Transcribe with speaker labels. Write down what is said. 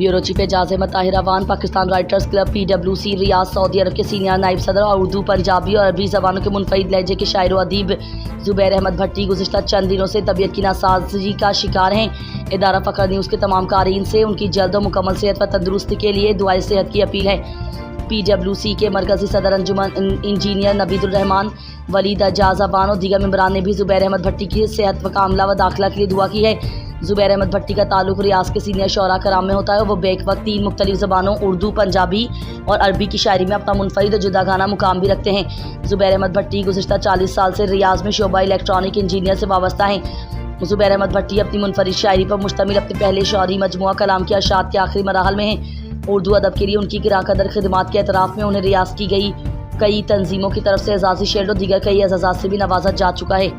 Speaker 1: Bureau chief Ejaz Ahmad Tahir Awan, Pakistan writers club PWC Riyadh, Saudi Arab के senior नायब सदर और उर्दू, पंजाबी और अरबी ज़बानों के मुनफरिद लहजे के शायर व अदीब ज़ुबैर अहमद भट्टी गुज़िश्ता चंद दिनों से तबीयत की नासाजी का शिकार हैं। इदारा फ़ख्र न्यूज़ के तमाम कारीन से उनकी जल्द व मुकम्मल सेहत व तंदुरुस्ती के लिए दुआए सेहत की अपील है। PWC के मरकज़ी सदर अंजुमन इंजीनियर नबीदुर रहमान, वलीद एजाज अवान और दीगर मेंबरान ने भी ज़ुबैर अहमद भट्टी की सेहत व कामला व दाखिला के लिए दुआ की है। ज़ुबैर अहमद भट्टी का ताल्लुक रियाज के सीनियर शोरा कराम में होता है। वो बेक वक्त 3 मुख्तलिफ ज़बानों उर्दू, पंजाबी और अरबी की शायरी में अपना मुनफरिद जुदागाना मुकाम भी रखते हैं। ज़ुबैर अहमद भट्टी गुज़िश्ता 40 साल से रियाज में शोबा इलेक्ट्रॉनिक इंजीनियर से वाबस्ता हैं। ज़ुबैर अहमद भट्टी अपनी मुनफरिद शायरी पर मुश्तमिल अपने पहले शौरी मजमुआ कलाम के अरशाद के आखिरी मराहल में हैं। उर्दू अदब के लिए उनकी गिराकदर खिदमात के एतराफ़ में उन्हें रियाज की गई कई तंजीमों की तरफ से एजाज़ी शेर और दीगर कई एजाज़ात से भी नवाजा जा चुका है।